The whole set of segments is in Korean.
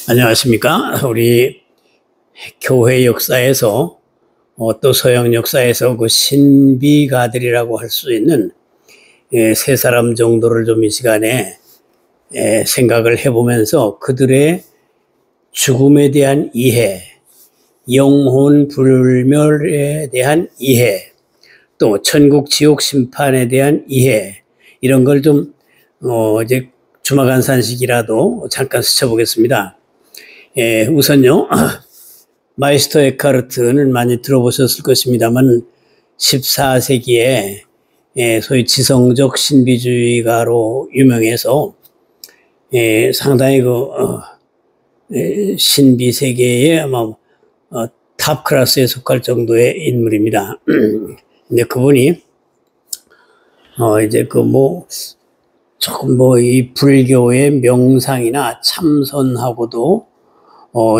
안녕하십니까. 우리 교회 역사에서 또 서양 역사에서 그 신비가들이라고 할 수 있는 세 사람 정도를 좀 이 시간에 생각을 해보면서 그들의 죽음에 대한 이해, 영혼 불멸에 대한 이해, 또 천국 지옥 심판에 대한 이해, 이런 걸 좀 이제 주마간산식이라도 잠깐 스쳐보겠습니다. 우선요, 마이스터 에카르트는 많이 들어보셨을 것입니다만 14세기에 소위 지성적 신비주의가로 유명해서 상당히 신비 세계의 아마 탑 클래스에 속할 정도의 인물입니다. 근데 그분이 이제 조금 이 불교의 명상이나 참선하고도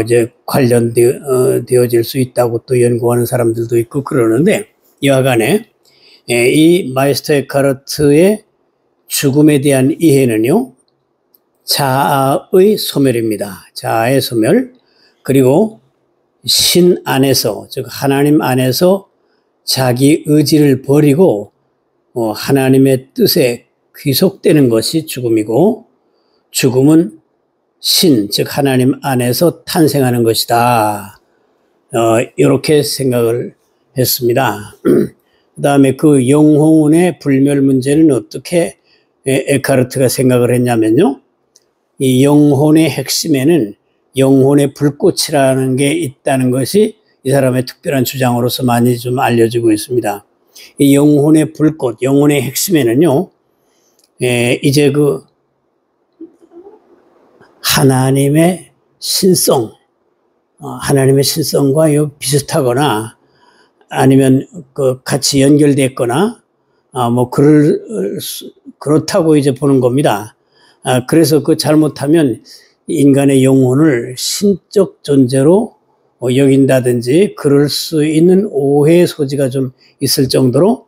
이제 관련되어질 수 있다고 또 연구하는 사람들도 있고 그러는데, 여하간에 이 마이스터 에카르트의 죽음에 대한 이해는요, 자아의 소멸입니다. 자아의 소멸, 그리고 신 안에서, 즉 하나님 안에서 자기 의지를 버리고 하나님의 뜻에 귀속되는 것이 죽음이고, 죽음은 신, 즉 하나님 안에서 탄생하는 것이다. 이렇게 생각을 했습니다. 그 다음에 그 영혼의 불멸 문제는 어떻게 에카르트가 생각을 했냐면요, 이 영혼의 핵심에는 영혼의 불꽃이라는 게 있다는 것이 이 사람의 특별한 주장으로서 많이 좀 알려지고 있습니다. 이 영혼의 불꽃, 영혼의 핵심에는요, 이제 하나님의 신성, 하나님의 신성과 비슷하거나 아니면 같이 연결됐거나 그렇다고 이제 보는 겁니다. 그래서 잘못하면 인간의 영혼을 신적 존재로 여긴다든지 그럴 수 있는 오해의 소지가 좀 있을 정도로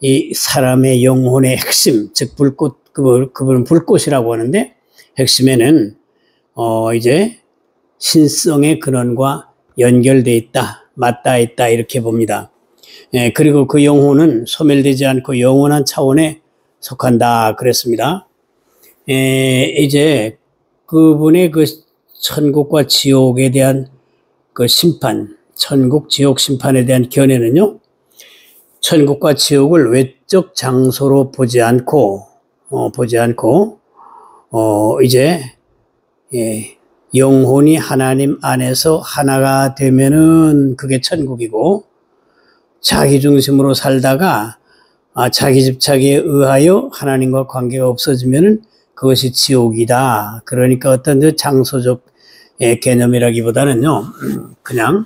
이 사람의 영혼의 핵심, 즉 불꽃, 그분은 불꽃이라고 하는데 핵심에는 이제 신성의 근원과 연결되어 있다, 맞닿아 있다, 이렇게 봅니다. 그리고 그 영혼은 소멸되지 않고 영원한 차원에 속한다 그랬습니다. 이제 그분의 천국과 지옥에 대한 심판, 천국 지옥 심판에 대한 견해는요, 천국과 지옥을 외적 장소로 보지 않고 이제 영혼이 하나님 안에서 하나가 되면은 그게 천국이고, 자기 중심으로 살다가 자기 집착에 의하여 하나님과 관계가 없어지면은 그것이 지옥이다. 그러니까 어떤 장소적 개념이라기보다는요, 그냥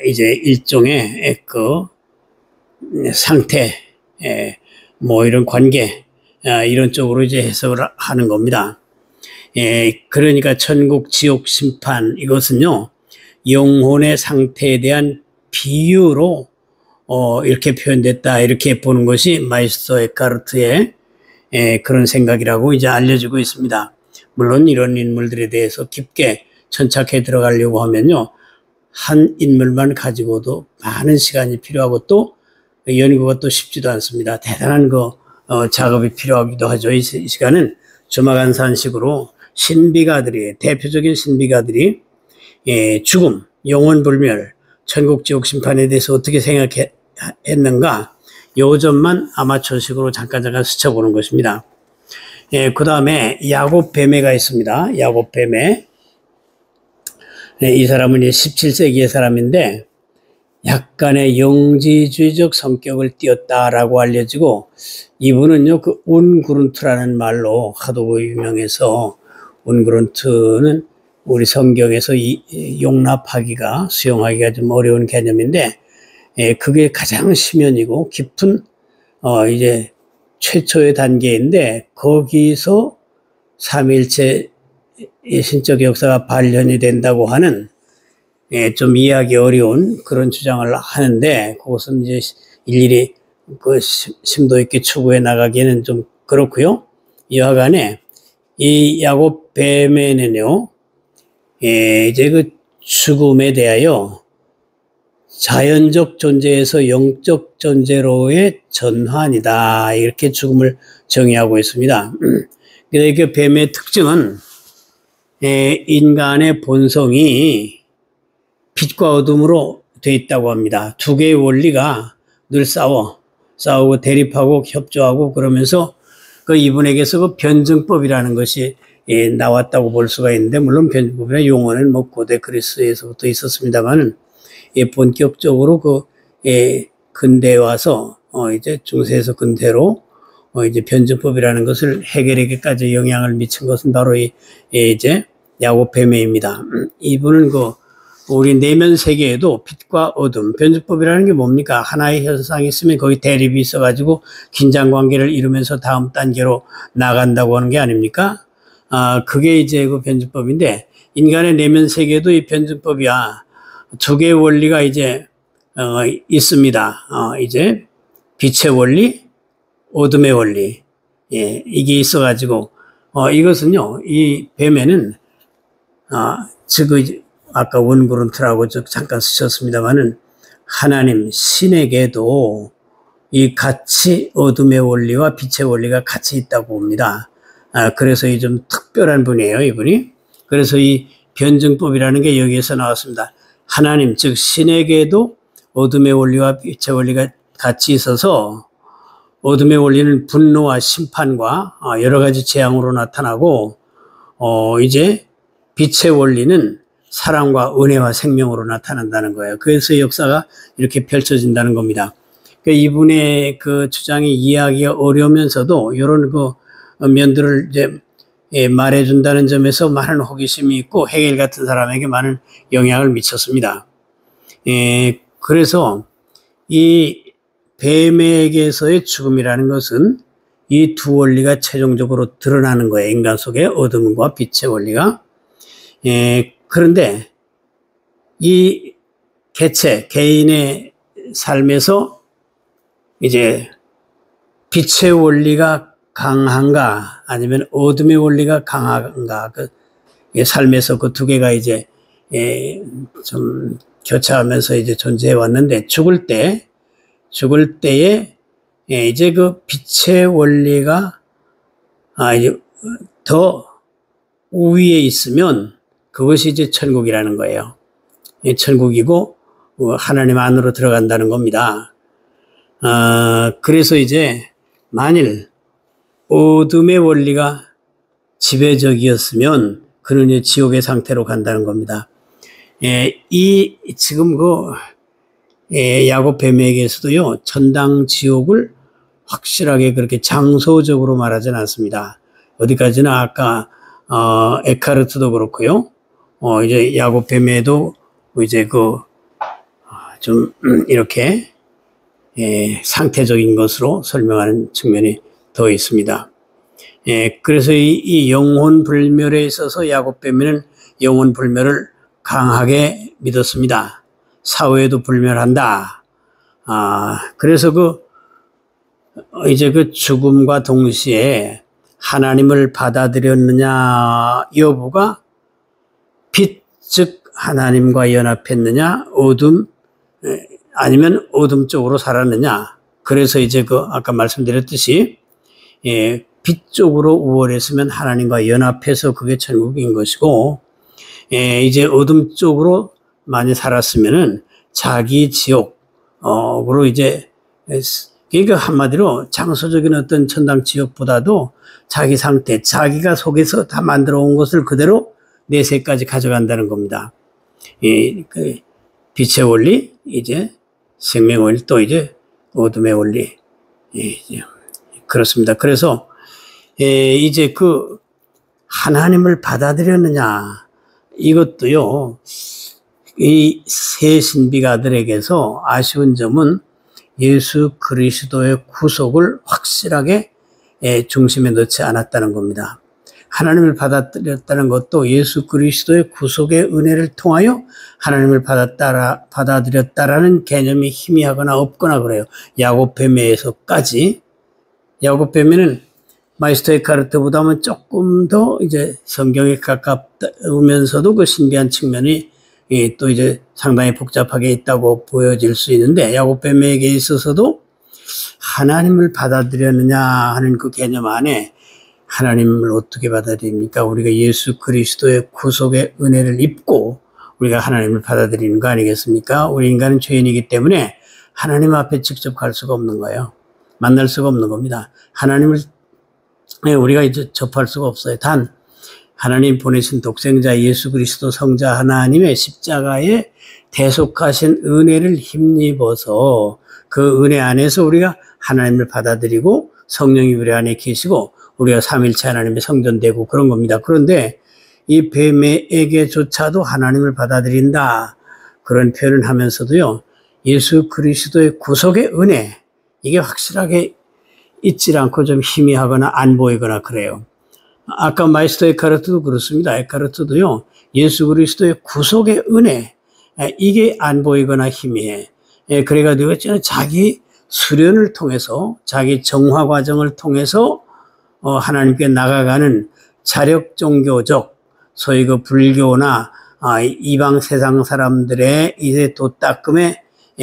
이제 일종의 상태, 이런 관계, 이런 쪽으로 이제 해석을 하는 겁니다. 그러니까 천국 지옥 심판, 이것은요, 영혼의 상태에 대한 비유로 이렇게 표현됐다, 이렇게 보는 것이 마이스터 에카르트의 그런 생각이라고 이제 알려지고 있습니다. 물론 이런 인물들에 대해서 깊게 천착해 들어가려고 하면요, 한 인물만 가지고도 많은 시간이 필요하고 또 연구가 또 쉽지도 않습니다. 대단한 작업이 필요하기도 하죠. 이 시간은 주마간산식으로 대표적인 신비가들이 죽음, 영혼 불멸, 천국 지옥 심판에 대해서 어떻게 생각했는가, 요 점만 아마추어식으로 잠깐 스쳐보는 것입니다. 그 다음에 야곱 베메가 있습니다. 야곱 베메. 이 사람은 17세기의 사람인데 약간의 영지주의적 성격을 띠었다라고 알려지고, 이분은요, 운그룬트라는 말로 하도 유명해서, 운그룬트는 우리 성경에서 용납하기가, 수용하기가 좀 어려운 개념인데, 그게 가장 심연이고 깊은 이제 최초의 단계인데, 거기서 삼위일체 신적 역사가 발현이 된다고 하는 좀 이해하기 어려운 그런 주장을 하는데, 그것은 이제 일일이 심도 있게 추구해 나가기에는 좀 그렇고요. 여하간에 이 야곱 베메는요, 이제 그 죽음에 대하여 자연적 존재에서 영적 존재로의 전환이다. 이렇게 죽음을 정의하고 있습니다. 그래서 그 뱀의 특징은 인간의 본성이 빛과 어둠으로 되어 있다고 합니다. 두 개의 원리가 늘 싸우고 대립하고 협조하고 그러면서 그 이분에게서 그 변증법이라는 것이 나왔다고 볼 수가 있는데, 물론 변증법이나 용어는 뭐 고대 그리스에서부터 있었습니다만은 본격적으로 근대에 와서 이제 중세에서 근대로 이제 변증법이라는 것을 해결에게까지 영향을 미친 것은 바로 이제 야곱 뱀에입니다. 이분은 우리 내면 세계에도 빛과 어둠, 변증법이라는 게 뭡니까? 하나의 현상이 있으면 거기 대립이 있어가지고 긴장 관계를 이루면서 다음 단계로 나간다고 하는 게 아닙니까? 그게 이제 그 변증법인데, 인간의 내면 세계에도 이 변증법이야. 두 개의 원리가 이제 있습니다. 이제 빛의 원리, 어둠의 원리. 이게 있어가지고 이것은요, 이 뱀에는 아까 원그룬트라고 잠깐 쓰셨습니다만은 하나님 신에게도 이 같이 어둠의 원리와 빛의 원리가 같이 있다고 봅니다. 그래서 이 좀 특별한 분이에요, 이분이. 그래서 이 변증법이라는 게 여기에서 나왔습니다. 하나님, 즉 신에게도 어둠의 원리와 빛의 원리가 같이 있어서 어둠의 원리는 분노와 심판과 여러 가지 재앙으로 나타나고, 이제 빛의 원리는 사랑과 은혜와 생명으로 나타난다는 거예요. 그래서 역사가 이렇게 펼쳐진다는 겁니다. 그러니까 이분의 그 주장이 이해하기가 어려우면서도 이런 면들을 이제 말해준다는 점에서 많은 호기심이 있고 헤겔 같은 사람에게 많은 영향을 미쳤습니다. 그래서 이 뱀에게서의 죽음이라는 것은 이 두 원리가 최종적으로 드러나는 거예요. 인간 속의 어둠과 빛의 원리가. 그런데 이 개인의 삶에서 이제 빛의 원리가 강한가 아니면 어둠의 원리가 강한가, 삶에서 그 두 개가 이제 좀 교차하면서 이제 존재해 왔는데, 죽을 때에 이제 그 빛의 원리가 이제 더 우위에 있으면 그것이 이제 천국이라는 거예요. 천국이고 하나님 안으로 들어간다는 겁니다. 그래서 이제 만일 어둠의 원리가 지배적이었으면 그는 이제 지옥의 상태로 간다는 겁니다. 지금 야곱 뱀에게서도요, 천당 지옥을 확실하게 그렇게 장소적으로 말하지는 않습니다. 어디까지나 아까 에카르트도 그렇고요. 이제 야곱 뱀에도 이제 좀 이렇게 상태적인 것으로 설명하는 측면이 더 있습니다. 그래서 이 영혼 불멸에 있어서 야곱 뱀에는 영혼 불멸을 강하게 믿었습니다. 사후에도 불멸한다. 그래서 이제 죽음과 동시에 하나님을 받아들였느냐 여부가 빛, 즉 하나님과 연합했느냐, 어둠 아니면 어둠 쪽으로 살았느냐. 그래서 이제 아까 말씀드렸듯이 빛 쪽으로 우월했으면 하나님과 연합해서 그게 천국인 것이고, 이제 어둠 쪽으로 많이 살았으면은 자기 지옥으로 이제, 그러니까 한마디로 장소적인 어떤 천당 지옥보다도 자기 상태, 자기가 속에서 다 만들어 온 것을 그대로 내세까지 가져간다는 겁니다. 빛의 원리, 이제 생명의 원리, 또 이제 어둠의 원리. 그렇습니다. 그래서 이제 하나님을 받아들였느냐, 이것도요, 이 세 신비가들에게서 아쉬운 점은 예수 그리스도의 구속을 확실하게 중심에 넣지 않았다는 겁니다. 하나님을 받아들였다는 것도 예수 그리스도의 구속의 은혜를 통하여 하나님을 받아들였다라는 개념이 희미하거나 없거나 그래요. 야곱 뱀에서까지. 야곱 뱀에는 마이스터 에카르트보다는 조금 더 이제 성경에 가깝으면서도 그 신비한 측면이 또 이제 상당히 복잡하게 있다고 보여질 수 있는데, 야곱뱀에게 있어서도 하나님을 받아들였느냐 하는 그 개념 안에 하나님을 어떻게 받아들입니까? 우리가 예수 그리스도의 구속의 은혜를 입고 우리가 하나님을 받아들이는 거 아니겠습니까? 우리 인간은 죄인이기 때문에 하나님 앞에 직접 갈 수가 없는 거예요. 만날 수가 없는 겁니다. 하나님을 우리가 이제 접할 수가 없어요. 단 하나님 보내신 독생자 예수 그리스도 성자 하나님의 십자가에 대속하신 은혜를 힘입어서 그 은혜 안에서 우리가 하나님을 받아들이고 성령이 우리 안에 계시고 우리가 삼일체 하나님의 성전되고 그런 겁니다. 그런데 이 뱀에게조차도 하나님을 받아들인다 그런 표현을 하면서도요, 예수 그리스도의 구속의 은혜, 이게 확실하게 있지 않고 좀 희미하거나 안 보이거나 그래요. 아까 마이스터 에카르트도 그렇습니다. 에카르트도요, 예수 그리스도의 구속의 은혜, 이게 안 보이거나 희미해. 그래가지고 자기 수련을 통해서, 자기 정화 과정을 통해서 하나님께 나가가는 자력 종교적, 소위 그 불교나 이방 세상 사람들의 이제 도닦음의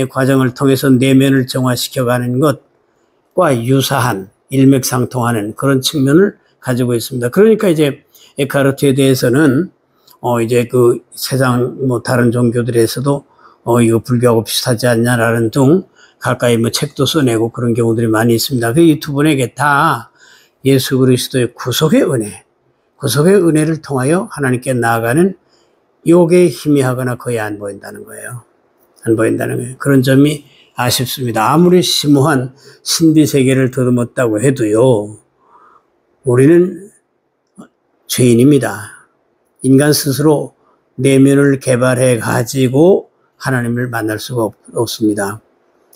과정을 통해서 내면을 정화시켜가는 것과 유사한, 일맥상통하는 그런 측면을 가지고 있습니다. 그러니까 이제 에카르트에 대해서는 이제 그 세상 뭐 다른 종교들에서도 이거 불교하고 비슷하지 않냐라는 등 가까이 뭐 책도 써내고 그런 경우들이 많이 있습니다. 그 이 두 분에게 다 예수 그리스도의 구속의 은혜, 구속의 은혜를 통하여 하나님께 나아가는 요게 희미하거나 거의 안 보인다는 거예요. 안 보인다는 거예요. 그런 점이 아쉽습니다. 아무리 심오한 신비 세계를 더듬었다고 해도요, 우리는 죄인입니다. 인간 스스로 내면을 개발해 가지고 하나님을 만날 수가 없습니다.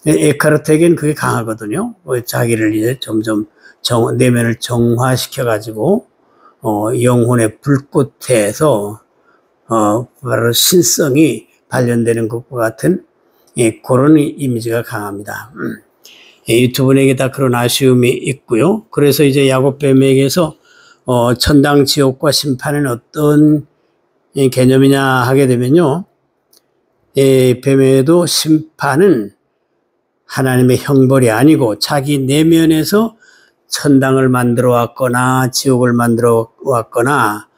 에카르트에게는 그게 강하거든요. 자기를 이제 점점 내면을 정화시켜 가지고 영혼의 불꽃에서 바로 신성이 발현되는 것과 같은 그런 이미지가 강합니다. 이 두 분에게 다 그런 아쉬움이 있고요. 그래서 이제 야곱뱀에게서 천당 지옥과 심판은 어떤 개념이냐 하게 되면요, 뱀에도 심판은 하나님의 형벌이 아니고 자기 내면에서 천당을 만들어 왔거나 지옥을 만들어 왔거나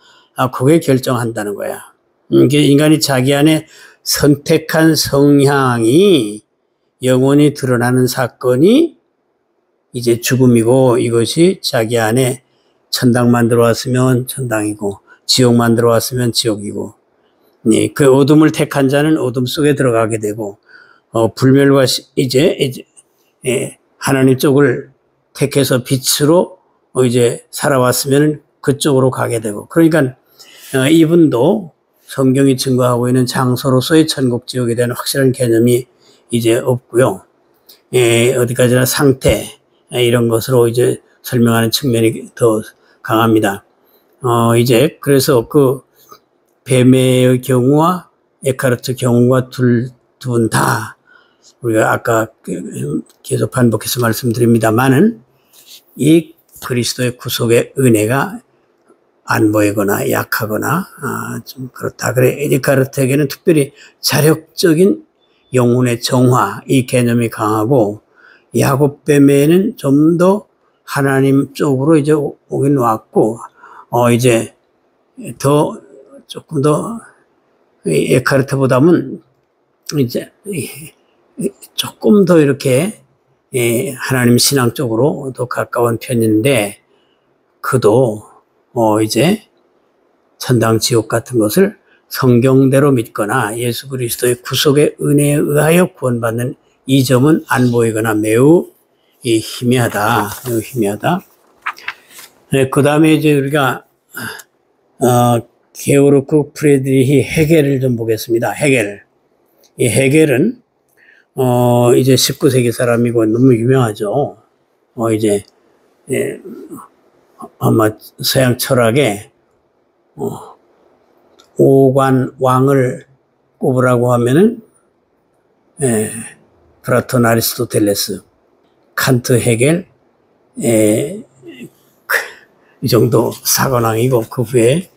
그게 결정한다는 거야. 인간이 자기 안에 선택한 성향이 영원히 드러나는 사건이 이제 죽음이고, 이것이 자기 안에 천당 만들어 왔으면 천당이고 지옥 만들어 왔으면 지옥이고, 그 어둠을 택한 자는 어둠 속에 들어가게 되고, 불멸과 이제 하나님 쪽을 택해서 빛으로 이제 살아왔으면 그쪽으로 가게 되고, 그러니까 이분도 성경이 증거하고 있는 장소로서의 천국 지옥에 대한 확실한 개념이 이제 없고요. 어디까지나 상태 이런 것으로 이제 설명하는 측면이 더 강합니다. 이제 그래서 그 뱀의 경우와 에카르트 경우가 두 분 다 우리가 아까 계속 반복해서 말씀드립니다만은 이 그리스도의 구속의 은혜가 안 보이거나 약하거나 좀 그렇다. 그래, 에카르트에게는 특별히 자력적인 영혼의 정화, 이 개념이 강하고, 야곱뱀에는 좀 더 하나님 쪽으로 이제 오긴 왔고, 이제 더 조금 더 에카르트보다는 이제 조금 더 이렇게 하나님 신앙 쪽으로 더 가까운 편인데, 그도 이제 천당 지옥 같은 것을 성경대로 믿거나 예수 그리스도의 구속의 은혜에 의하여 구원받는 이 점은 안 보이거나 매우 희미하다. 매우 희미하다. 그 다음에 이제 우리가 게오르크 프리드리히 헤겔을 좀 보겠습니다. 헤겔. 이 헤겔은 이제 19세기 사람이고 너무 유명하죠. 이제 아마 서양 철학에 오관 왕을 꼽으라고 하면은 플라톤, 아리스토텔레스, 칸트, 헤겔, 이 정도 사관왕이고 그 후에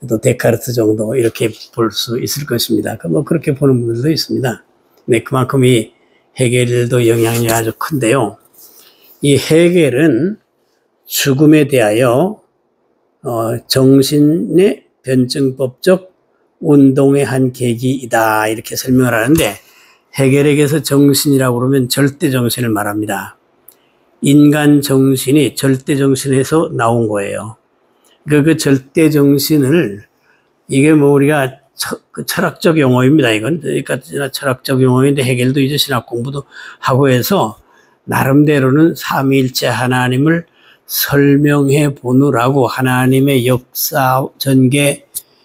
또 데카르트 정도 이렇게 볼 수 있을 것입니다. 뭐 그렇게 보는 분들도 있습니다. 네, 그만큼 이 헤겔도 영향력이 아주 큰데요. 이 헤겔은 죽음에 대하여 정신의 변증법적 운동의 한 계기이다 이렇게 설명을 하는데, 헤겔에게서 정신이라고 그러면 절대 정신을 말합니다. 인간 정신이 절대 정신에서 나온 거예요. 그 절대 정신을, 이게 뭐 우리가 철학적 용어입니다. 이건 그러니까 철학적 용어인데, 헤겔도 이제 신학 공부도 하고 해서 나름대로는 삼위일체 하나님을 설명해 보느라고 하나님의 역사 전개,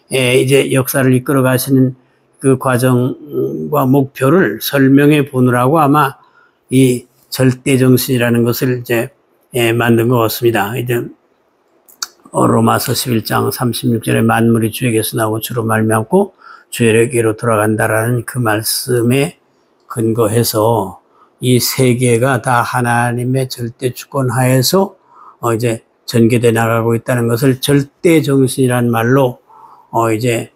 이제 역사를 이끌어 가시는 그 과정과 목표를 설명해 보느라고 아마 이 절대 정신이라는 것을 이제 만든 것 같습니다. 이제 로마서 11장 36절에 만물이 주에게서 나오고 주로 말미암고 주에게로 돌아간다라는 그 말씀에 근거해서 이 세계가 다 하나님의 절대 주권 하에서 이제 전개돼 나가고 있다는 것을 절대 정신이라는 말로 이제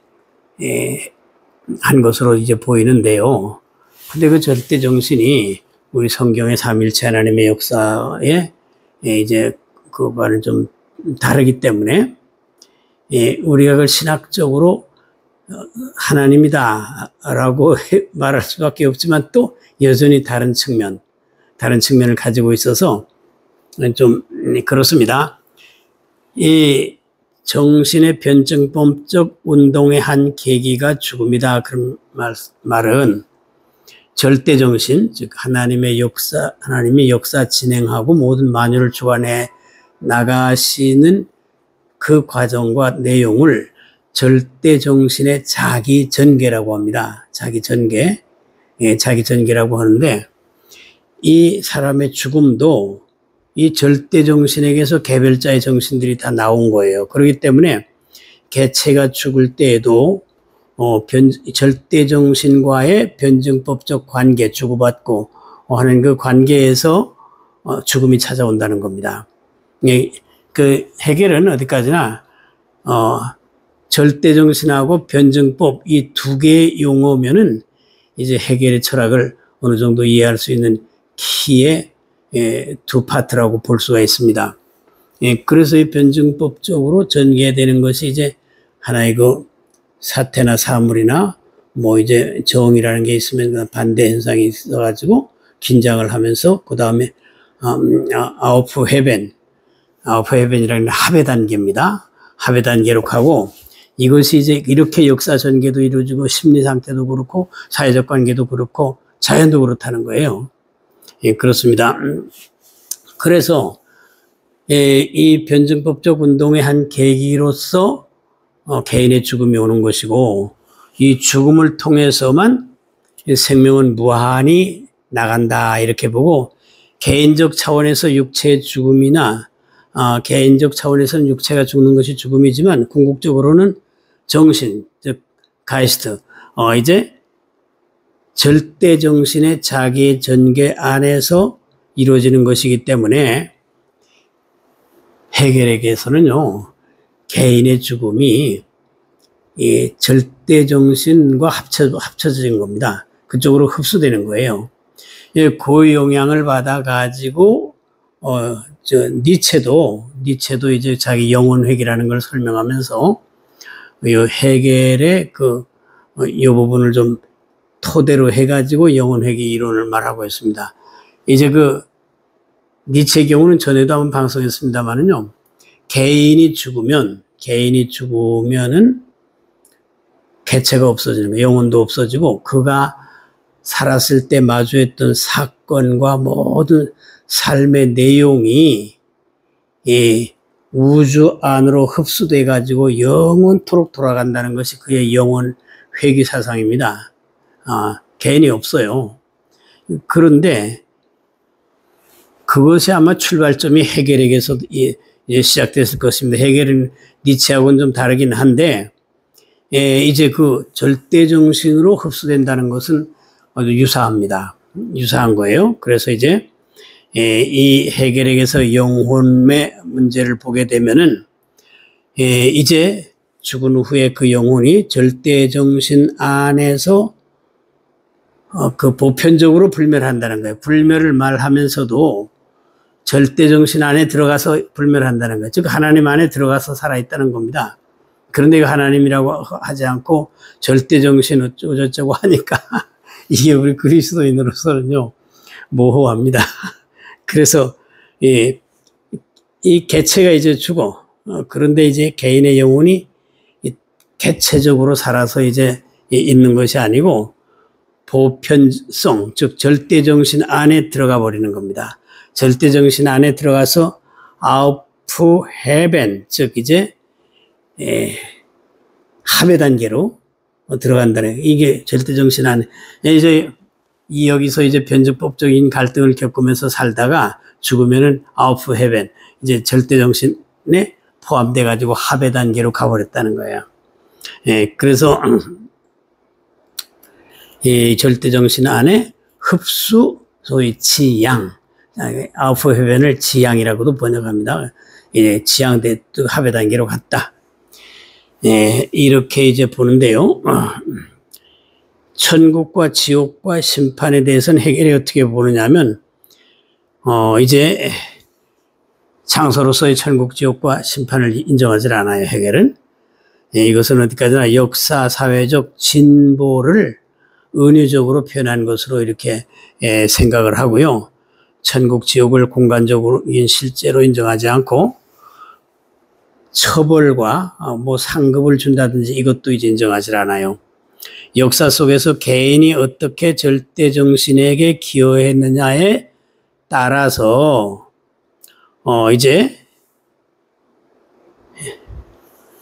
한 것으로 이제 보이는데요. 근데 그 절대 정신이 우리 성경의 삼일체 하나님의 역사에 이제 그거는 좀 다르기 때문에 우리가 그걸 신학적으로 하나님이다라고 말할 수밖에 없지만 또 여전히 다른 측면을 가지고 있어서 좀 그렇습니다. 이 정신의 변증법적 운동의 한 계기가 죽음이다. 그런 말은 절대 정신, 즉 하나님의 역사 진행하고 모든 만유를 주관해 나가시는 그 과정과 내용을 절대 정신의 자기 전개라고 합니다. 자기 전개, 자기 전개라고 하는데, 이 사람의 죽음도 이 절대 정신에게서 개별자의 정신들이 다 나온 거예요. 그렇기 때문에 개체가 죽을 때에도 절대 정신과의 변증법적 관계, 주고받고 하는 그 관계에서 죽음이 찾아온다는 겁니다. 그 헤겔은 어디까지나 절대 정신하고 변증법 이 두 개의 용어면은 이제 헤겔의 철학을 어느 정도 이해할 수 있는 키의 두 파트라고 볼 수가 있습니다. 그래서 이 변증법적으로 전개되는 것이 이제 하나의 그 사태나 사물이나 뭐 이제 정이라는 게 있으면 반대 현상이 있어가지고 긴장을 하면서 그 다음에 아우프 헤벤이라는 합의 단계입니다. 합의 단계로 가고, 이것이 이제 이렇게 역사 전개도 이루어지고 심리 상태도 그렇고 사회적 관계도 그렇고 자연도 그렇다는 거예요. 그렇습니다. 그래서 이 변증법적 운동의 한 계기로서 개인의 죽음이 오는 것이고, 이 죽음을 통해서만 생명은 무한히 나간다 이렇게 보고, 개인적 차원에서 육체의 죽음이나 개인적 차원에서는 육체가 죽는 것이 죽음이지만 궁극적으로는 정신, 즉 가이스트, 이제 절대 정신의 자기 전개 안에서 이루어지는 것이기 때문에 헤겔에게서는요, 개인의 죽음이 이 절대 정신과 합쳐진 겁니다. 그쪽으로 흡수되는 거예요. 그 영향을 받아 가지고 니체도 이제 자기 영혼회귀라는 걸 설명하면서 이 헤겔의 이 부분을 좀 토대로 해가지고 영혼회귀 이론을 말하고 있습니다. 이제 그 니체의 경우는 전에도 한번 방송했습니다만은요, 개인이 죽으면은 개체가 없어지는 거예요. 영혼도 없어지고 그가 살았을 때 마주했던 사건과 모든 삶의 내용이 이 우주 안으로 흡수돼 가지고 영원토록 돌아간다는 것이 그의 영혼 회귀 사상입니다. 개인이 없어요. 그런데 그것이 아마 출발점이 헤겔에게서 시작됐을 것입니다. 헤겔은 니체하고는 좀 다르긴 한데, 이제 그 절대 정신으로 흡수된다는 것은 아주 유사합니다. 유사한 거예요. 그래서 이제 이 헤겔에게서 영혼의 문제를 보게 되면은 이제 죽은 후에 그 영혼이 절대정신 안에서 그 보편적으로 불멸한다는 거예요. 불멸을 말하면서도 절대정신 안에 들어가서 불멸한다는 거예요. 즉 하나님 안에 들어가서 살아있다는 겁니다. 그런데 이거 하나님이라고 하지 않고 절대정신 어쩌고저쩌고 하니까 이게 우리 그리스도인으로서는요 모호합니다. 그래서 이 개체가 이제 죽어. 그런데 이제 개인의 영혼이 개체적으로 살아서 이제 있는 것이 아니고 보편성, 즉 절대정신 안에 들어가 버리는 겁니다. 절대정신 안에 들어가서 아우프 헤벤, 즉 이제 합의 단계로 들어간다는 이게 절대정신 안에 이제 여기서 이제 변증법적인 갈등을 겪으면서 살다가 죽으면은 아우프 헤벤 이제 절대정신에 포함돼 가지고 합의 단계로 가버렸다는 거예요. 그래서 이 절대정신 안에 흡수, 소위 지양, 아우프 헤벤을 지양이라고도 번역합니다. 이제 지양대 합의 단계로 갔다. 이렇게 이제 보는데요. 천국과 지옥과 심판에 대해서는 해겔이 어떻게 보느냐면, 이제 창서로서의 천국, 지옥과 심판을 인정하지 않아요, 해겔은. 이것은 어디까지나 역사, 사회적 진보를 은유적으로 표현한 것으로 이렇게 생각을 하고요. 천국, 지옥을 공간적으로 실제로 인정하지 않고 처벌과 뭐 상급을 준다든지 이것도 이제 인정하지 않아요. 역사 속에서 개인이 어떻게 절대정신에게 기여했느냐에 따라서 이제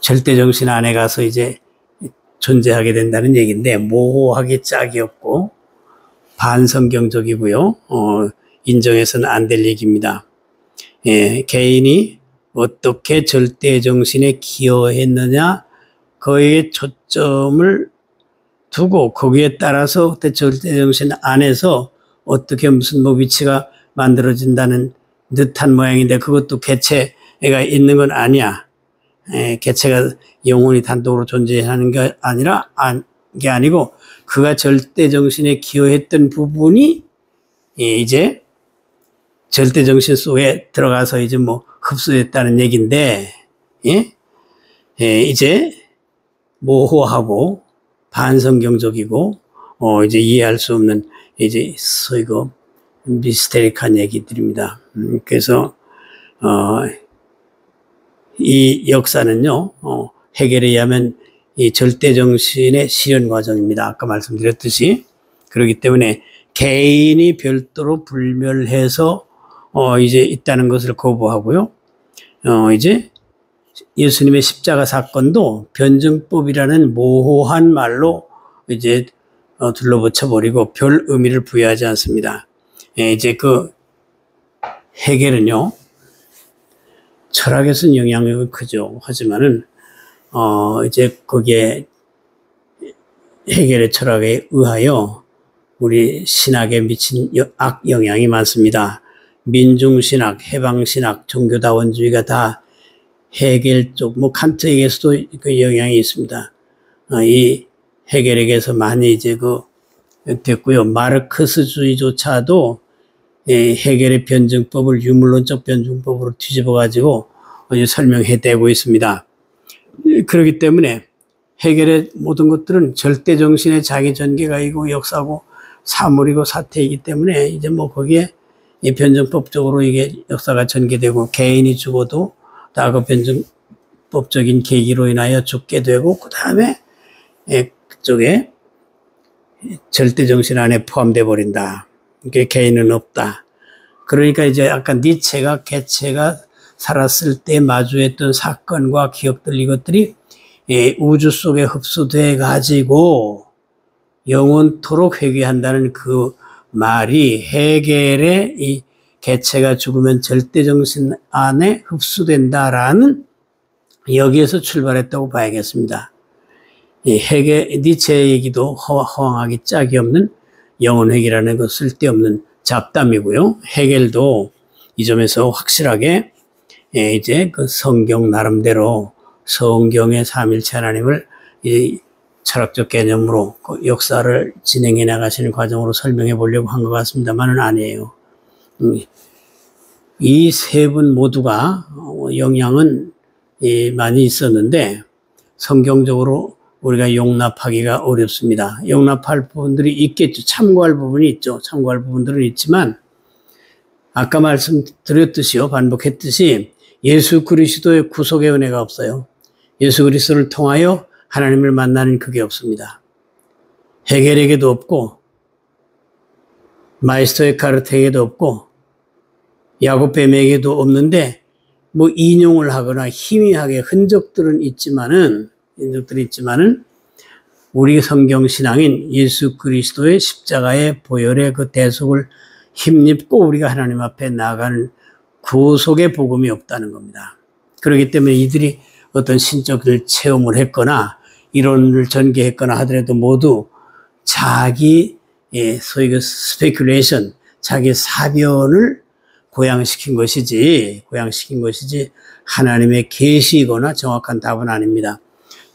절대정신 안에 가서 이제 존재하게 된다는 얘기인데 모호하기 짝이 없고 반성경적이고요. 인정해서는 안 될 얘기입니다. 개인이 어떻게 절대정신에 기여했느냐 거기에 초점을 두고 거기에 따라서 그때 절대정신 안에서 어떻게 무슨 뭐 위치가 만들어진다는 듯한 모양인데 그것도 개체가 있는 건 아니야. 개체가 영혼이 단독으로 존재하는 게 아니라 게 아니고 그가 절대정신에 기여했던 부분이 이제 절대정신 속에 들어가서 이제 뭐 흡수됐다는 얘기인데 이제 모호하고 반성경적이고 이제 이해할 수 없는 이제 소위 그 미스테릭한 얘기들입니다. 그래서 이 역사는요 해겔에 의하면 이 절대정신의 실현 과정입니다. 아까 말씀드렸듯이 그렇기 때문에 개인이 별도로 불멸해서 이제 있다는 것을 거부하고요. 이제 예수님의 십자가 사건도 변증법이라는 모호한 말로 이제 둘러붙여 버리고 별 의미를 부여하지 않습니다. 이제 그 해겔은요 철학에서는 영향력이 크죠. 하지만은 이제 거기에 해겔의 철학에 의하여 우리 신학에 미친 악영향이 많습니다. 민중신학, 해방신학, 종교다원주의가 다 해겔 쪽, 뭐 칸트에게서도 그 영향이 있습니다. 이 해겔에게서 많이 이제 됐고요. 마르크스주의조차도 해겔의 변증법을 유물론적 변증법으로 뒤집어 가지고 설명해대고 있습니다. 그렇기 때문에 해겔의 모든 것들은 절대 정신의 자기 전개가 이고 역사고 사물이고 사태이기 때문에 이제 뭐 거기에 이 변증법적으로 이게 역사가 전개되고 개인이 죽어도 다 그 변증법적인 계기로 인하여 죽게 되고 그 다음에 그쪽에 절대 정신 안에 포함돼 버린다. 이게 개인은 없다. 그러니까 이제 아까 니체가 개체가 살았을 때 마주했던 사건과 기억들 이것들이 우주 속에 흡수돼 가지고 영원토록 회귀한다는 그 말이 해겔의 이 개체가 죽으면 절대정신 안에 흡수된다라는 여기에서 출발했다고 봐야겠습니다. 이 니체의 얘기도 허황하기 짝이 없는 영혼회귀라는 그 쓸데없는 잡담이고요. 해겔도 이 점에서 확실하게 이제 그 성경 나름대로 성경의 삼일체 하나님을 이 철학적 개념으로 그 역사를 진행해 나가시는 과정으로 설명해 보려고 한 것 같습니다만은 아니에요. 이 세 분 모두가 영향은 많이 있었는데 성경적으로 우리가 용납하기가 어렵습니다. 용납할 부분들이 있겠죠. 참고할 부분이 있죠. 참고할 부분들은 있지만 아까 말씀드렸듯이요. 반복했듯이 예수 그리스도의 구속의 은혜가 없어요. 예수 그리스도를 통하여 하나님을 만나는 그게 없습니다. 헤겔에게도 없고 마이스터 에카르트에게도 없고 야곱 뱀에게도 없는데 뭐 인용을 하거나 희미하게 흔적들이 있지만은 우리 성경 신앙인 예수 그리스도의 십자가의 보혈의 그 대속을 힘입고 우리가 하나님 앞에 나아가는 구속의 복음이 없다는 겁니다. 그렇기 때문에 이들이 어떤 신적 체험을 했거나 이론을 전개했거나 하더라도 모두 자기 소위 그 스페큘레이션, 자기 사변을 고양시킨 것이지 하나님의 계시이거나 정확한 답은 아닙니다.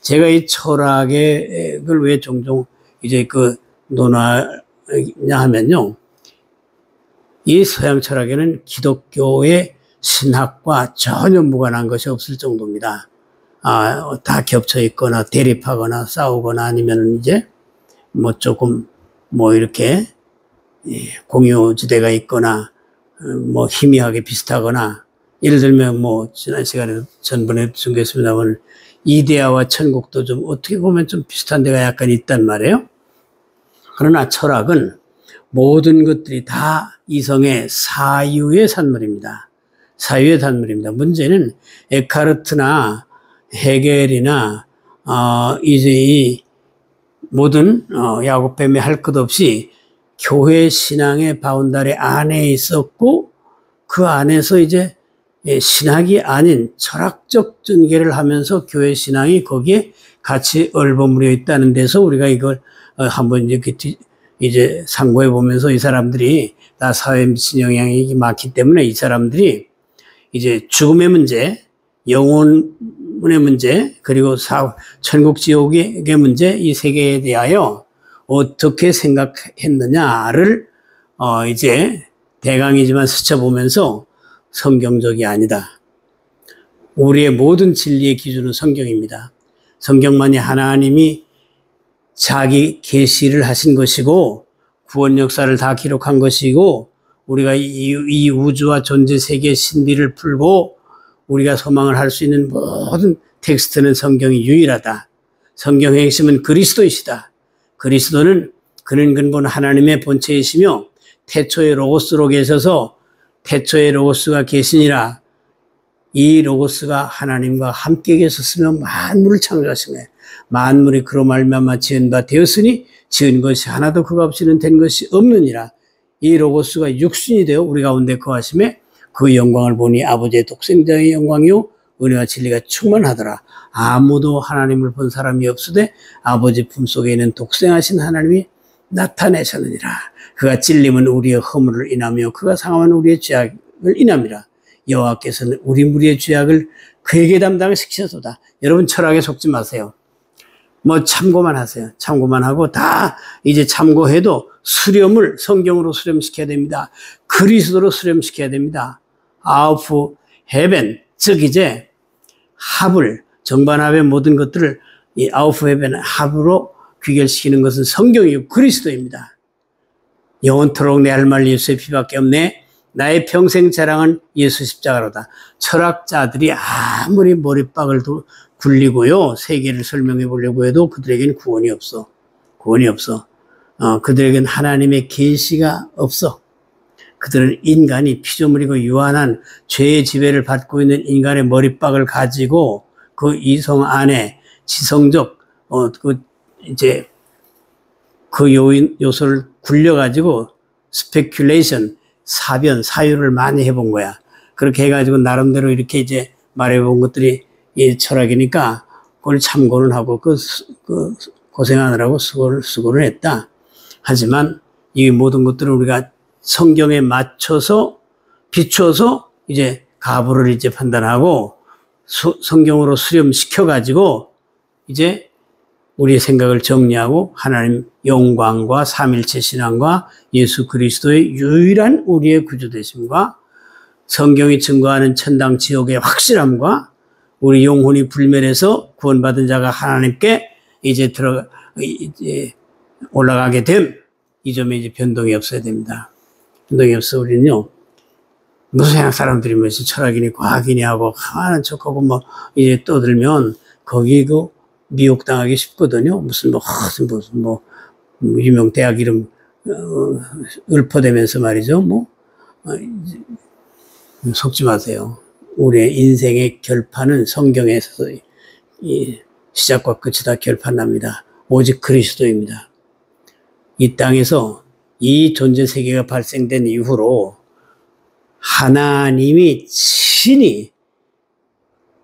제가 이 철학을 왜 종종 이제 그 논하냐 하면요. 이 서양 철학에는 기독교의 신학과 전혀 무관한 것이 없을 정도입니다. 다 겹쳐 있거나 대립하거나 싸우거나 아니면 이제 뭐 조금 뭐 이렇게 공유지대가 있거나 뭐 희미하게 비슷하거나 예를 들면 뭐 지난 시간에 전번에 중계했습니다만 이데아와 천국도 좀 어떻게 보면 좀 비슷한 데가 약간 있단 말이에요. 그러나 철학은 모든 것들이 다 이성의 사유의 산물입니다. 사유의 산물입니다. 문제는 에카르트나 헤겔이나 이제 이 모든 야곱뱀이 할 것 없이 교회 신앙의 바운다리 안에 있었고 그 안에서 이제 신학이 아닌 철학적 전개를 하면서 교회 신앙이 거기에 같이 얼버무려 있다는 데서 우리가 이걸 한번 이제 상고해 보면서 이 사람들이 다 사회에 미친 영향이 많기 때문에 이 사람들이 이제 죽음의 문제, 영혼의 문제, 그리고 천국 지옥의 문제 이 세 개에 대하여 어떻게 생각했느냐를 이제 대강이지만 스쳐보면서 성경적이 아니다. 우리의 모든 진리의 기준은 성경입니다. 성경만이 하나님이 자기 계시를 하신 것이고 구원 역사를 다 기록한 것이고 우리가 이 우주와 존재 세계의 신비를 풀고 우리가 소망을 할 수 있는 모든 텍스트는 성경이 유일하다. 성경의 핵심은 그리스도이시다. 그리스도는 그는 근본 하나님의 본체이시며 태초에 로고스로 계셔서 태초에 로고스가 계시니라. 이 로고스가 하나님과 함께 계셨으며 만물을 창조하신 거예요. 만물이 그로 말미암아 지은 바 되었으니 지은 것이 하나도 그가 없이는 된 것이 없느니라. 이 로고스가 육신이 되어 우리 가운데 거하심에 그 영광을 보니 아버지의 독생자의 영광이요 은혜와 진리가 충만하더라. 아무도 하나님을 본 사람이 없으되 아버지 품속에 있는 독생하신 하나님이 나타내셨느니라. 그가 찔림은 우리의 허물을 인하며 그가 상함은 우리의 죄악을 인함이라. 여호와께서는 우리 무리의 죄악을 그에게 담당시키셨도다. 여러분 철학에 속지 마세요. 뭐 참고만 하세요. 참고만 하고 다 이제 참고해도 수렴을 성경으로 수렴시켜야 됩니다. 그리스도로 수렴시켜야 됩니다. 아우프 헤벤, 즉 이제 합을 정반합의 모든 것들을 이 아우프 헤벤 합으로 귀결시키는 것은 성경이고 그리스도입니다. 영원토록 내 할 말 예수의 피밖에 없네. 나의 평생 자랑은 예수 십자가로다. 철학자들이 아무리 머리박을 굴리고요 세계를 설명해 보려고 해도 그들에게는 구원이 없어. 구원이 없어. 그들에게는 하나님의 계시가 없어. 그들은 인간이 피조물이고 유한한 죄의 지배를 받고 있는 인간의 머리박을 가지고 그 이성 안에 지성적 이제 그 요소를 굴려가지고 스페큘레이션, 사유를 많이 해본 거야. 그렇게 해가지고 나름대로 이렇게 이제 말해본 것들이 이 철학이니까 그걸 참고는 하고 고생하느라고 수고를 했다. 하지만 이 모든 것들을 우리가 성경에 맞춰서 비춰서 이제 가부를 이제 판단하고 성경으로 수렴시켜가지고 이제 우리의 생각을 정리하고 하나님 영광과 삼일체 신앙과 예수 그리스도의 유일한 우리의 구주되심과 성경이 증거하는 천당 지옥의 확실함과 우리 영혼이 불멸해서 구원받은 자가 하나님께 이제 올라가게 됨, 이 점에 이제 변동이 없어야 됩니다. 변동이 없어. 우리는요, 무슨 세상 사람들이 무슨 철학이니 과학이니 하고 가만한 척하고 뭐 이제 떠들면 거기 미혹당하기 쉽거든요. 무슨 유명 대학 이름 읊어대면서 말이죠. 속지 마세요. 우리의 인생의 결판은 성경에서 시작과 끝이 다 결판납니다. 오직 그리스도입니다. 이 땅에서 이 존재 세계가 발생된 이후로 하나님이 친히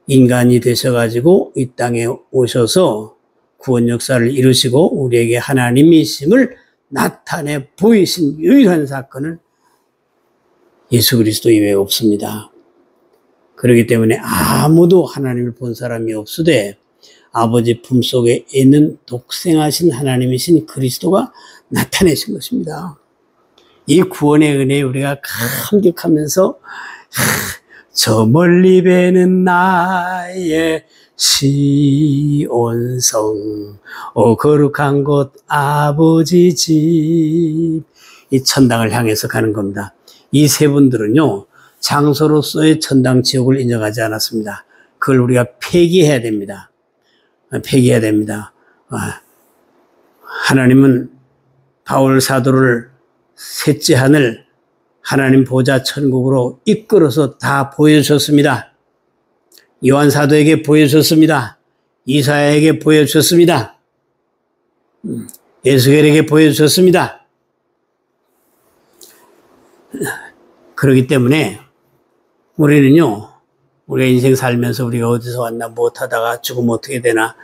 인간이 되셔가지고 이 땅에 오셔서 구원 역사를 이루시고 우리에게 하나님이심을 나타내 보이신 유일한 사건은 예수 그리스도 이외에 없습니다. 그렇기 때문에 아무도 하나님을 본 사람이 없으되 아버지 품속에 있는 독생하신 하나님이신 그리스도가 나타내신 것입니다. 이 구원의 은혜에 우리가 감격하면서 저 멀리 배는 나의 시온성 거룩한 곳 아버지 집, 이 천당을 향해서 가는 겁니다. 이 세 분들은요, 장소로서의 천당 지옥을 인정하지 않았습니다. 그걸 우리가 폐기해야 됩니다. 폐기해야 됩니다. 하나님은 바울 사도를 셋째 하늘 하나님 보좌 천국으로 이끌어서 다 보여주셨습니다. 요한 사도에게 보여주셨습니다. 이사야에게 보여주셨습니다. 에스겔에게 보여주셨습니다. 그렇기 때문에 우리는요, 우리가 인생 살면서 우리가 어디서 왔나, 무엇하다가 죽으면 어떻게 되나,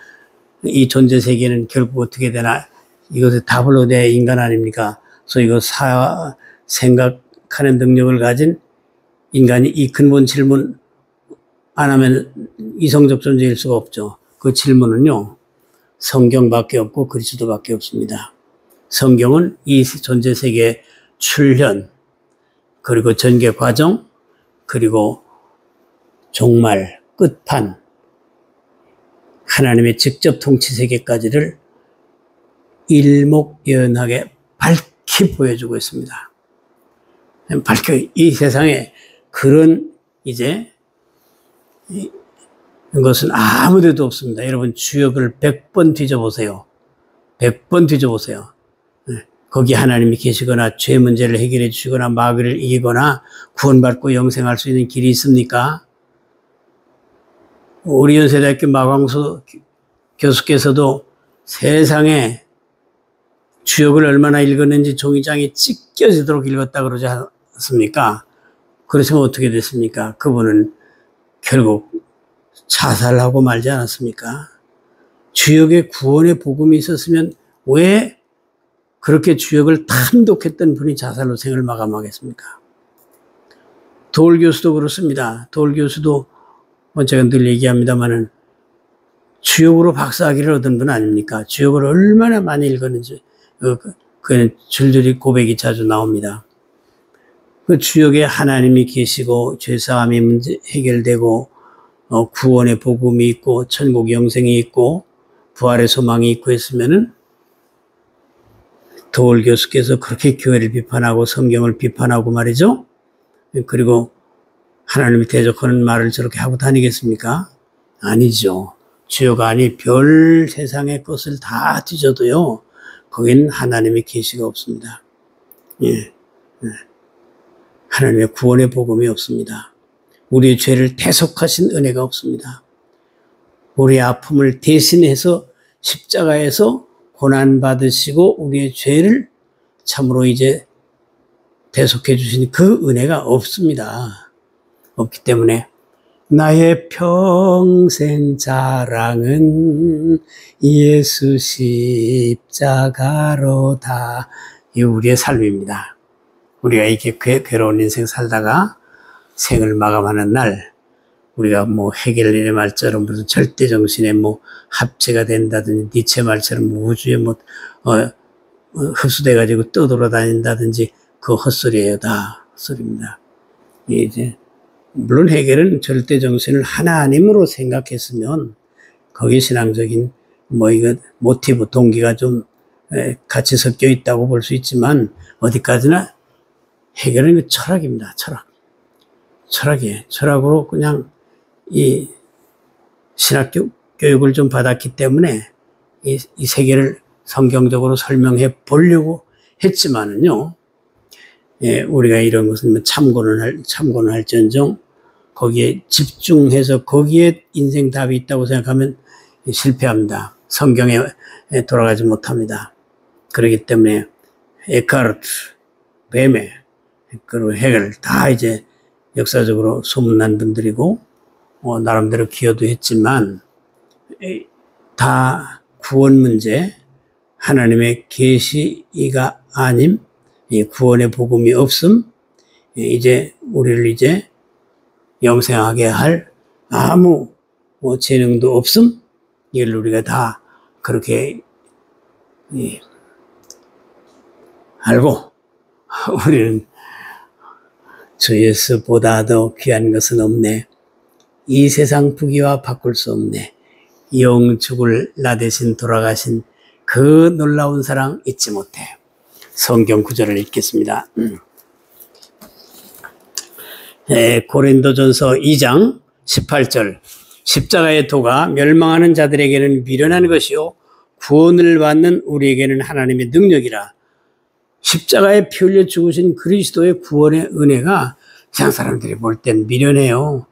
이 존재 세계는 결국 어떻게 되나, 이것을 답을 얻어야 인간 아닙니까? 그래서 이거 생각하는 능력을 가진 인간이 이 근본 질문 안 하면 이성적 존재일 수가 없죠. 그 질문은요, 성경밖에 없고 그리스도밖에 없습니다. 성경은 이 존재 세계의 출현, 그리고 전개 과정, 그리고 종말, 끝판, 하나님의 직접 통치 세계까지를 일목요연하게 밝히 보여주고 있습니다. 밝히 이 세상에 그런 이제 이것은 아무 데도 없습니다. 여러분 주역을 100번 뒤져보세요. 100번 뒤져보세요. 거기 하나님이 계시거나 죄 문제를 해결해 주시거나 마귀를 이기거나 구원받고 영생할 수 있는 길이 있습니까? 우리 연세대학교 마광수 교수께서도 세상에 주역을 얼마나 읽었는지 종이장이 찢겨지도록 읽었다 그러지 않습니까? 그러시면 어떻게 됐습니까? 그분은 결국 자살하고 말지 않았습니까? 주역의 구원의 복음이 있었으면 왜 그렇게 주역을 탐독했던 분이 자살로 생을 마감하겠습니까? 도올 교수도 그렇습니다. 도올 교수도 제가 늘 얘기합니다만은 주역으로 박사학위를 얻은 분 아닙니까? 주역을 얼마나 많이 읽었는지 그 줄줄이 고백이 자주 나옵니다. 그 주역에 하나님이 계시고 죄사함이 문제 해결되고 구원의 복음이 있고 천국 영생이 있고 부활의 소망이 있고 했으면은 도올 교수께서 그렇게 교회를 비판하고 성경을 비판하고 말이죠. 그리고 하나님이 대적하는 말을 저렇게 하고 다니겠습니까? 아니죠. 주요가 아니 별 세상의 것을 다 뒤져도요, 거기는 하나님의 계시가 없습니다. 예. 하나님의 구원의 복음이 없습니다. 우리의 죄를 대속하신 은혜가 없습니다. 우리의 아픔을 대신해서 십자가에서 고난받으시고 우리의 죄를 참으로 이제 대속해 주신 그 은혜가 없습니다. 없기 때문에 나의 평생 자랑은 예수 십자가로다. 이 우리의 삶입니다. 우리가 이렇게 괴로운 인생 살다가 생을 마감하는 날 우리가 뭐 헤겔의 말처럼 무슨 절대 정신의 뭐 합체가 된다든지 니체 말처럼 우주에 뭐 흡수돼 가지고 떠돌아다닌다든지 그 헛소리예요. 다 헛소리입니다. 이제 물론 헤겔은 절대 정신을 하나님으로 생각했으면 거기에 신앙적인 뭐 이거 모티브 동기가 좀 같이 섞여 있다고 볼 수 있지만 어디까지나 헤겔은 철학입니다. 철학이에요. 철학으로 그냥 이 신학 교육을 좀 받았기 때문에 이 세계를 성경적으로 설명해 보려고 했지만은요, 우리가 이런 것은 참고는 할지언정 거기에 집중해서 거기에 인생 답이 있다고 생각하면 실패합니다. 성경에 돌아가지 못합니다. 그렇기 때문에 에카르트, 베메, 그리고 헤겔 다 이제 역사적으로 소문난 분들이고 나름대로 기여도 했지만 다 구원 문제, 하나님의 계시가 아님, 이 구원의 복음이 없음, 이제 우리를 이제 영생하게 할 아무 재능도 없음, 이걸 우리가 다 그렇게 알고 우리는 주 예수보다 더 귀한 것은 없네. 이 세상 부귀와 바꿀 수 없네. 영죽을 나 대신 돌아가신 그 놀라운 사랑 잊지 못해. 성경 구절을 읽겠습니다. 고린도전서 2장 18절 십자가의 도가 멸망하는 자들에게는 미련한 것이요 구원을 받는 우리에게는 하나님의 능력이라. 십자가에 피 흘려 죽으신 그리스도의 구원의 은혜가 세상 사람들이 볼 땐 미련해요.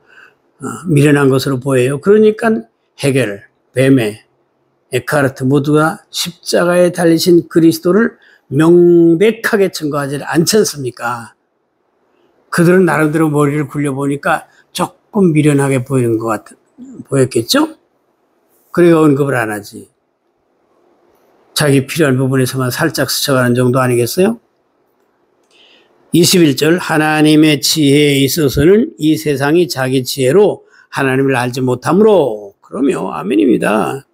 미련한 것으로 보여요. 그러니까 헤겔, 베메, 에카르트 모두가 십자가에 달리신 그리스도를 명백하게 증거하지 않지 않습니까? 그들은 나름대로 머리를 굴려보니까 조금 미련하게 보이는 것 보였겠죠? 그래가 언급을 안 하지. 자기 필요한 부분에서만 살짝 스쳐가는 정도 아니겠어요? 21절 하나님의 지혜에 있어서는 이 세상이 자기 지혜로 하나님을 알지 못하므로 그러며 아멘입니다.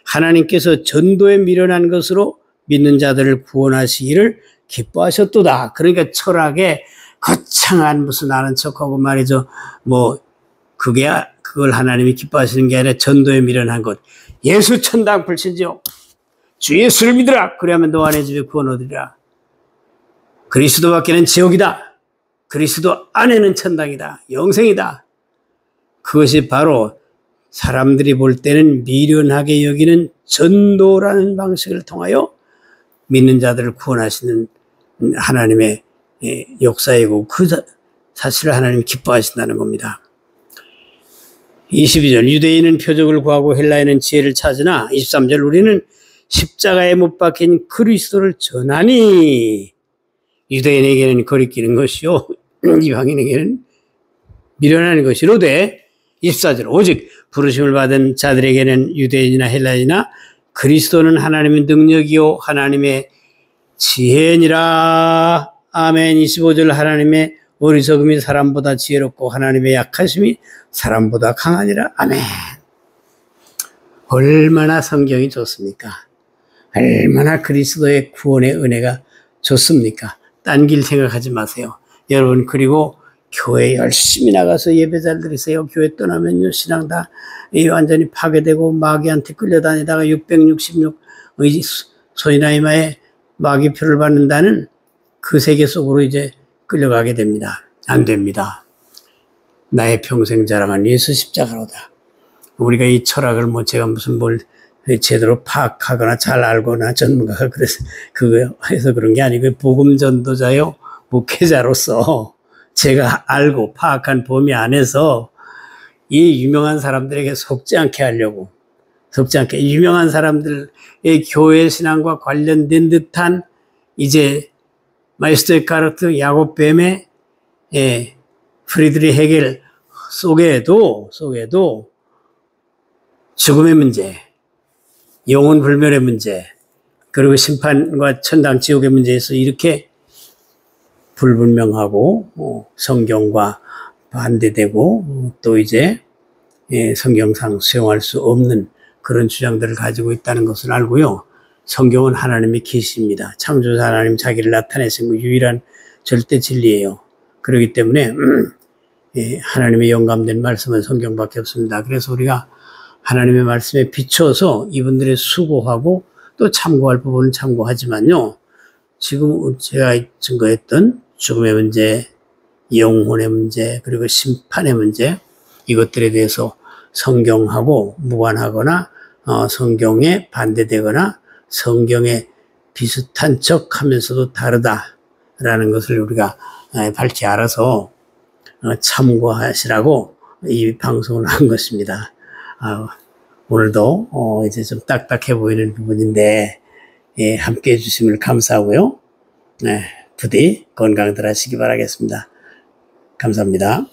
하나님께서 전도에 미련한 것으로 믿는 자들을 구원하시기를 기뻐하셨도다. 그러니까 철학에 거창한 무슨 아는 척하고 말이죠. 그걸 하나님이 기뻐하시는 게 아니라 전도에 미련한 것. 예수 천당 불신지요. 주 예수를 믿으라. 그래야만 너 안에 집에 구원 얻으리라. 그리스도 밖에는 지옥이다. 그리스도 안에는 천당이다. 영생이다. 그것이 바로 사람들이 볼 때는 미련하게 여기는 전도라는 방식을 통하여 믿는 자들을 구원하시는 하나님의 역사이고 그 사실을 하나님이 기뻐하신다는 겁니다. 22절 유대인은 표적을 구하고 헬라인은 지혜를 찾으나 23절 우리는 십자가에 못 박힌 그리스도를 전하니 유대인에게는 거리끼는 것이요 이방인에게는 미련한 것이로되 24절 오직 부르심을 받은 자들에게는 유대인이나 헬라인이나 그리스도는 하나님의 능력이요 하나님의 지혜니라. 아멘. 25절 하나님의 어리석음이 사람보다 지혜롭고 하나님의 약하심이 사람보다 강하니라. 아멘. 얼마나 성경이 좋습니까? 얼마나 그리스도의 구원의 은혜가 좋습니까? 딴 길 생각하지 마세요. 여러분 그리고 교회 열심히 나가서 예배 잘 드리세요. 교회 떠나면요 신앙 다 완전히 파괴되고 마귀한테 끌려다니다가 666 소이나이마의 마귀표를 받는다는 그 세계 속으로 이제 끌려가게 됩니다. 안 됩니다. 나의 평생 자랑은 예수 십자가로다. 우리가 이 철학을 제가 무슨 뭘 제대로 파악하거나 잘 알거나 전문가가 그래서 그거 해서 그런 게 아니고 복음 전도자요 목회자로서 제가 알고 파악한 범위 안에서 이 유명한 사람들에게 속지 않게 하려고 유명한 사람들의 교회 신앙과 관련된 듯한 이제 마이스터 에카르트, 야곱 베메, 프리드리 헤겔 속에도 죽음의 문제, 영혼 불멸의 문제, 그리고 심판과 천당 지옥의 문제에서 이렇게 불분명하고 성경과 반대되고 또 이제 성경상 수용할 수 없는 그런 주장들을 가지고 있다는 것을 알고요. 성경은 하나님의 계시입니다. 창조자 하나님 자기를 나타내신 유일한 절대 진리예요. 그렇기 때문에 하나님의 영감된 말씀은 성경밖에 없습니다. 그래서 우리가 하나님의 말씀에 비춰서 이분들의 수고하고 또 참고할 부분은 참고하지만요. 지금 제가 증거했던 죽음의 문제, 영혼의 문제, 그리고 심판의 문제, 이것들에 대해서 성경하고 무관하거나 성경에 반대되거나 성경에 비슷한 척 하면서도 다르다라는 것을 우리가 밝히 알아서 참고하시라고 이 방송을 한 것입니다. 오늘도 이제 좀 딱딱해 보이는 부분인데 함께 해주심을 감사하고요. 부디 건강들 하시기 바라겠습니다. 감사합니다.